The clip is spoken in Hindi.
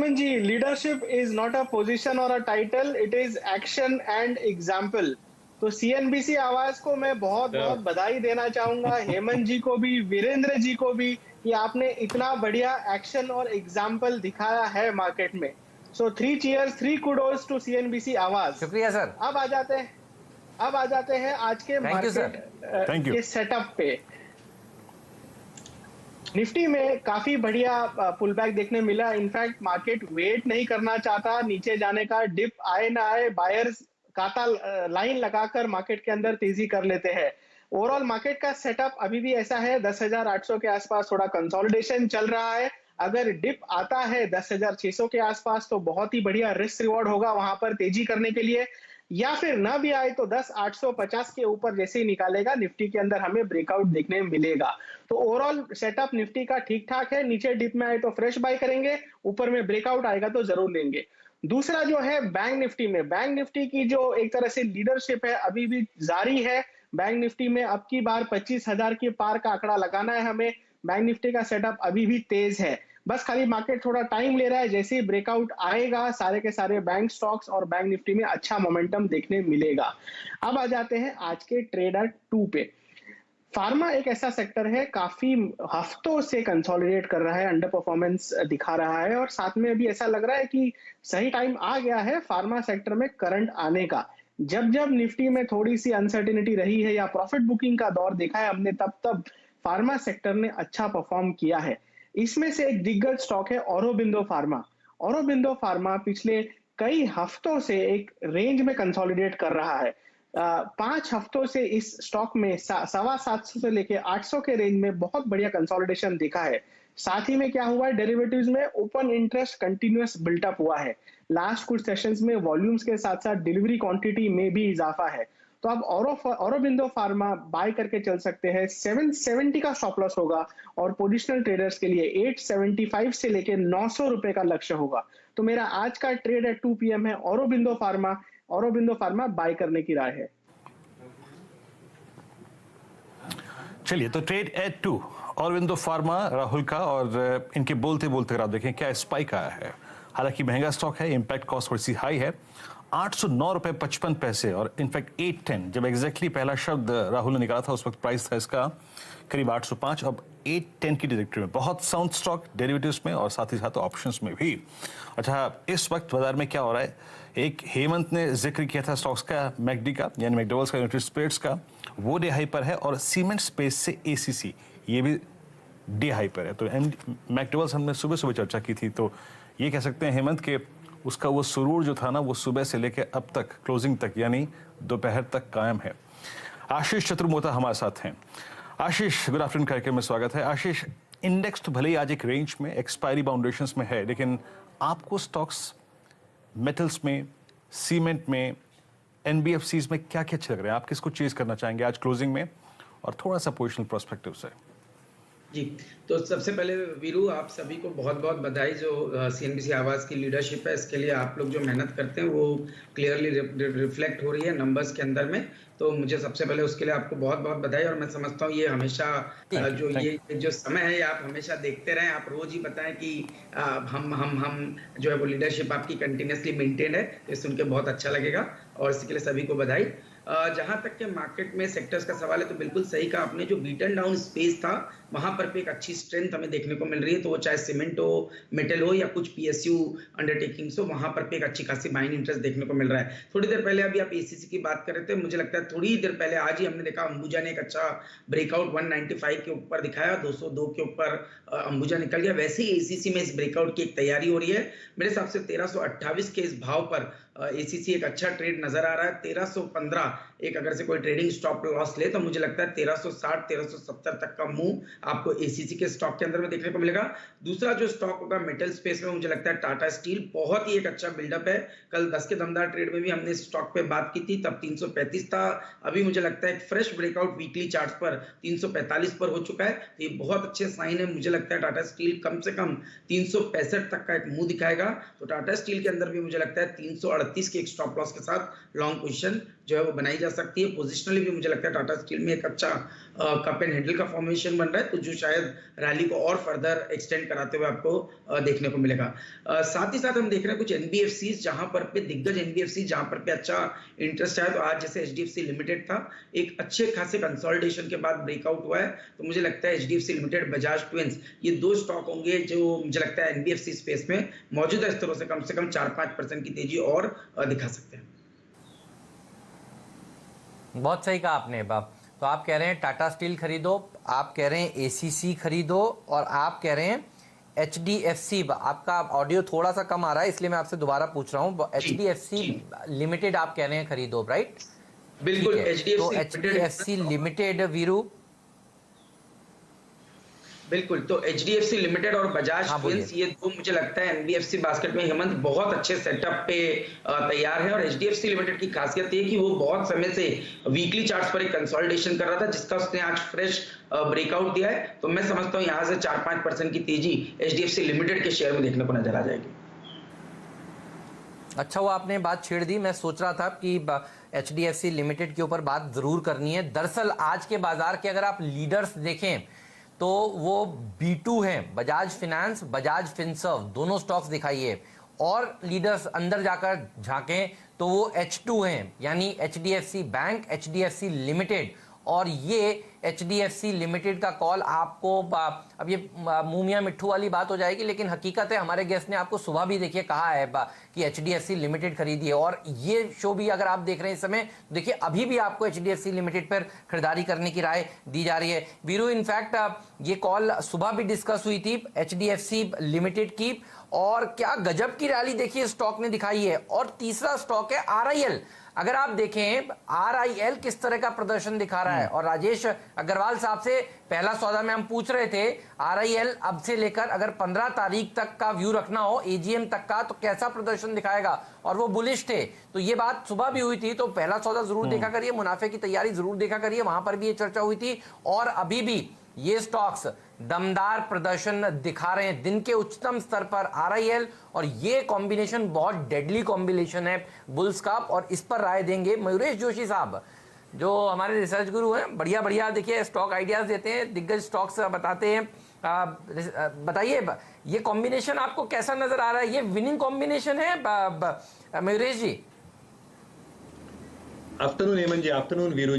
Ji, leadership is not a position और a title, it is action and example. तो सीएनबीसी आवाज को मैं बहुत Yeah. बहुत बधाई देना चाहूंगा, हेमंत जी को भी, वीरेंद्र जी को भी, कि आपने इतना बढ़िया एक्शन और एग्जाम्पल दिखाया है मार्केट में। सो 3 चीयर्स, 3 कुडोज टू सीएनबीसी आवाज। शुक्रिया सर। अब आ जाते हैं आज के thank you market sir. Thank you. के सेटअप पे। निफ्टी में काफी बढ़िया पुल बैक देखने मिला। इनफैक्ट मार्केट वेट नहीं करना चाहता नीचे जाने का, डिप आए ना आए बायर्स काता लाइन लगाकर मार्केट के अंदर तेजी कर लेते हैं। ओवरऑल मार्केट का सेटअप अभी भी ऐसा है, 10,800 के आसपास थोड़ा कंसोलिडेशन चल रहा है। अगर डिप आता है 10,600 के आसपास तो बहुत ही बढ़िया रिस्क रिवॉर्ड होगा वहां पर तेजी करने के लिए, या फिर ना भी आए तो 10,850 के ऊपर जैसे ही निकालेगा निफ्टी के अंदर हमें ब्रेकआउट देखने मिलेगा। तो ओवरऑल सेटअप निफ्टी का ठीक ठाक है। नीचे डिप में आए तो फ्रेश बाय करेंगे, ऊपर में ब्रेकआउट आएगा तो जरूर लेंगे। दूसरा जो है बैंक निफ्टी में, बैंक निफ्टी की जो एक तरह से लीडरशिप है अभी भी जारी है। बैंक निफ्टी में अब की बार 25,000 के पार का आंकड़ा लगाना है हमें। बैंक निफ्टी का सेटअप अभी भी तेज है, बस खाली मार्केट थोड़ा टाइम ले रहा है। जैसे ही ब्रेकआउट आएगा सारे के सारे बैंक स्टॉक्स और बैंक निफ्टी में अच्छा मोमेंटम देखने मिलेगा। अब आ जाते हैं आज के ट्रेडर 2 पे। फार्मा एक ऐसा सेक्टर है, काफी हफ्तों से कंसोलिडेट कर रहा है, अंडर परफॉर्मेंस दिखा रहा है, और साथ में अभी ऐसा लग रहा है कि सही टाइम आ गया है फार्मा सेक्टर में करंट आने का। जब जब निफ्टी में थोड़ी सी अनसर्टिनिटी रही है या प्रॉफिट बुकिंग का दौर देखा है हमने, तब तब फार्मा सेक्टर ने अच्छा परफॉर्म किया है। इसमें से एक दिग्गज स्टॉक है औरोबिंदो फार्मा। औरोबिंदो फार्मा पिछले कई हफ्तों से एक रेंज में कंसोलिडेट कर रहा है। 5 हफ्तों से इस स्टॉक में 750 से लेके 800 के रेंज में बहुत बढ़िया कंसोलिडेशन दिखा है। साथ ही में क्या हुआ है, डेरिवेटिव्स में ओपन इंटरेस्ट कंटिन्यूअस बिल्टअप हुआ है। लास्ट कुछ सेशंस में वॉल्यूम्स के साथ साथ डिलीवरी क्वांटिटी में भी इजाफा है। तो अब औरोबिंदो फार्मा बाय करके चल सकते हैं। 770 का स्टॉप लॉस होगा और पोजिशनल ट्रेडर्स के लिए 875 से लेके 900 रुपए का लक्ष्य होगा। तो मेरा आज का ट्रेड एट 2 PM है औरोबिंदो फार्मा। औरोबिंदो फार्मा बाय करने की राय है। चलिए, तो ट्रेड एट 2 औरोबिंदो फार्मा राहुल का, और इनके बोलते बोलते अगर आप देखें क्या स्पाइक आया है। हालांकि महंगा स्टॉक है, इंपैक्ट कॉस्ट थोड़ी सी हाई है, 809 रुपए 55 पैसे, और इनफैक्ट 810 जब एग्जैक्टली पहला शब्द राहुल ने निकाला था उस वक्त प्राइस था इसका करीब 805। अब 810 की डायरेक्टरी में बहुत साउंड स्टॉक डेरिवेटिव्स में और साथ ही साथ ऑप्शंस में भी। अच्छा, इस वक्त बाजार में क्या हो रहा है, एक हेमंत ने जिक्र किया था स्टॉक्स का, मैकडी का यानी मैकडॉवेल्स का, यूनाइटेड स्पिरिट्स का, वो डे हाई पर है, और सीमेंट स्पेस से एसीसी ये भी डे हाई पर है। तो मैकडॉवेल्स हमने सुबह सुबह चर्चा की थी, तो ये कह सकते हैं हेमंत के उसका वो सुरूर जो था ना, वो सुबह से लेकर अब तक क्लोजिंग तक यानी दोपहर तक कायम है। आशीष चतुर्मोता हमारे साथ हैं। आशीष, गुड आफ्टरनून कार्यक्रम में स्वागत है। आशीष, इंडेक्स तो भले ही आज एक रेंज में एक्सपायरी बाउंडेशंस में है, लेकिन आपको स्टॉक्स मेटल्स में, सीमेंट में, एनबीएफसीज में क्या क्या अच्छे लग रहे हैं? आप किसको चेज करना चाहेंगे आज क्लोजिंग में, और थोड़ा सा पोजिशनल पर्सपेक्टिव से? जी, तो सबसे पहले वीरू, आप सभी को बहुत बहुत बधाई। जो सीएनबीसी आवाज़ की लीडरशिप है, इसके लिए आप लोग जो मेहनत करते हैं वो क्लियरली रिफ्लेक्ट हो रही है नंबर्स के अंदर में। तो मुझे सबसे पहले उसके लिए आपको बहुत बहुत बधाई। और मैं समझता हूँ ये हमेशा ये जो समय है, ये आप हमेशा देखते रहें। आप रोज ही बताएं कि हम जो है वो लीडरशिप आपकी कंटिन्यूसली मेंटेन है, तो सुन के बहुत अच्छा लगेगा, और इसके लिए सभी को बधाई। जहां तक के मार्केट में सेक्टर्स का सवाल है, तो बिल्कुल सही कहा आपने। जो बीटन डाउन स्पेस था वहां पर भी एक अच्छी स्ट्रेंथ हमें देखने को मिल रही है। तो वो चाहे सीमेंट हो, मेटल हो, या कुछ पीएसयू अंडरटेकिंग्स हो, वहां पर भी एक अच्छी खासी बाइंग इंटरेस्ट देखने को मिल रहा है। थोड़ी देर पहले अभी आप एसीसी की बात कर रहे थे, मुझे लगता है थोड़ी देर पहले आज ही हमने देखा अंबुजा ने एक अच्छा ब्रेकआउट 195 के ऊपर दिखाया, 202 के ऊपर अंबुजा निकल गया। वैसे ही एसीसी में इस ब्रेकआउट की एक तैयारी हो रही है। मेरे हिसाब से 1328 के इस भाव पर एसीसी एक अच्छा ट्रेड नजर आ रहा है। 1315 एक अगर से कोई ट्रेडिंग स्टॉप लॉस ले तो मुझे लगता है 1360 1370 तक का मूव आपको एसीसी के स्टॉक के अंदर में देखने को मिलेगा। दूसरा जो स्टॉक होगा मेटल स्पेस में, मुझे लगता है टाटा स्टील बहुत ही एक अच्छा बिल्डअप है। कल 10 के दमदार ट्रेड में भी हमने स्टॉक पे बात की थी, तब 335 था। अभी मुझे लगता है एक फ्रेश ब्रेकआउट वीकली चार्ट पर 345 पर हो चुका है। तो ये बहुत अच्छे साइन है। मुझे लगता है टाटा स्टील कम से कम 365 तक का एक मुंह दिखाएगा। तो टाटा स्टील के अंदर भी मुझे लगता है 338 के एक स्टॉप लॉस के साथ लॉन्ग पोजीशन जो है वो बनाई जा सकती है। पोजिशनली भी मुझे लगता है टाटा स्टील में एक अच्छा कप एंड हैंडल का फॉर्मेशन बन रहा है, तो जो शायद रैली को और फर्दर एक्सटेंड कराते हुए आपको देखने को मिलेगा। साथ ही साथ हम देख रहे हैं कुछ एनबीएफसी जहां पर पे दिग्गज एनबीएफसी जहां पर पे अच्छा इंटरेस्ट आया, तो आज जैसे एचडीएफसी लिमिटेड था, एक अच्छे खासे कंसोलिडेशन के बाद ब्रेकआउट हुआ है, तो मुझे लगता है एचडीएफसी लिमिटेड, बजाज ट्विंस, ये दो स्टॉक होंगे जो मुझे लगता है एनबीएफसी स्पेस में मौजूदा स्तरों से कम 4-5% की तेजी और दिखा सकते हैं। बहुत सही कहा आपने बाप। तो आप कह रहे हैं टाटा स्टील खरीदो, आप कह रहे हैं एसीसी खरीदो, और आप कह रहे हैं एचडीएफसी। आपका ऑडियो थोड़ा सा कम आ रहा है, इसलिए मैं आपसे दोबारा पूछ रहा हूँ। एचडीएफसी लिमिटेड आप कह रहे हैं खरीदो, राइट? बिल्कुल। तो एचडीएफसी लिमिटेड वीरू, बिल्कुल, तो एचडीएफसी लिमिटेड और बजाज ट्विंस, ये दो मुझे लगता है एनबीएफसी बास्केट में हेमंत बहुत अच्छे सेटअप पे तैयार है। और एचडीएफसी लिमिटेड की खासियत ये कि वो बहुत समय से वीकली चार्ट्स पर एक कंसोलिडेशन कर रहा था, जिसका उसने आज फ्रेश ब्रेकआउट दिया है। तो मैं समझता हूँ यहाँ से 4-5% की तेजी एचडीएफसी लिमिटेड के शेयर में देखने को नजर आ जाएगी। अच्छा, वो आपने बात छेड़ दी। मैं सोच रहा था कि एचडीएफसी लिमिटेड के ऊपर बात जरूर करनी है। दरअसल आज के बाजार के अगर आप लीडर्स देखें तो वो B2 हैं, बजाज फिनेंस, बजाज फिनसर्व, दोनों स्टॉक्स दिखाइए। और लीडर्स अंदर जाकर झांकें तो वो H2 हैं, यानी एचडीएफसी बैंक, एचडीएफसी लिमिटेड। और ये एचडीएफसी लिमिटेड का कॉल आपको, अब ये मुंह मियां मिट्ठू वाली बात हो जाएगी, लेकिन हकीकत है, हमारे गेस्ट ने आपको सुबह भी देखिए कहा है कि एचडीएफसी लिमिटेड खरीदिए। और ये शो भी अगर आप देख रहे हैं इस समय, देखिए अभी भी आपको एचडीएफसी लिमिटेड पर खरीदारी करने की राय दी जा रही है। वीरू, इनफैक्ट ये कॉल सुबह भी डिस्कस हुई थी एचडीएफसी लिमिटेड की, और क्या गजब की रैली देखिए स्टॉक ने दिखाई है। और तीसरा स्टॉक है आरआईएल। अगर आप देखें आरआईएल किस तरह का प्रदर्शन दिखा रहा है, और राजेश अग्रवाल साहब से पहला सौदा में हम पूछ रहे थे आरआईएल अब से लेकर अगर 15 तारीख तक का व्यू रखना हो, एजीएम तक का, तो कैसा प्रदर्शन दिखाएगा, और वो बुलिश थे। तो ये बात सुबह भी हुई थी, तो पहला सौदा जरूर देखा करिए, मुनाफे की तैयारी जरूर देखा करिए, वहां पर भी ये चर्चा हुई थी। और अभी भी ये स्टॉक्स दमदार प्रदर्शन दिखा रहे हैं, दिन के उच्चतम स्तर पर आरआईएल, और ये कॉम्बिनेशन बहुत डेडली कॉम्बिनेशन है बुल्स का। और इस पर राय देंगे मयूरेश जोशी साहब, जो हमारे रिसर्च गुरु हैं, बढ़िया बढ़िया देखिए स्टॉक आइडियाज देते हैं, दिग्गज स्टॉक्स बताते हैं। बताइए ये कॉम्बिनेशन आपको कैसा नजर आ रहा है? ये विनिंग कॉम्बिनेशन है मयूरेश जी? आफ्टरनून हेमंत जी, आफ्टरनून वीरू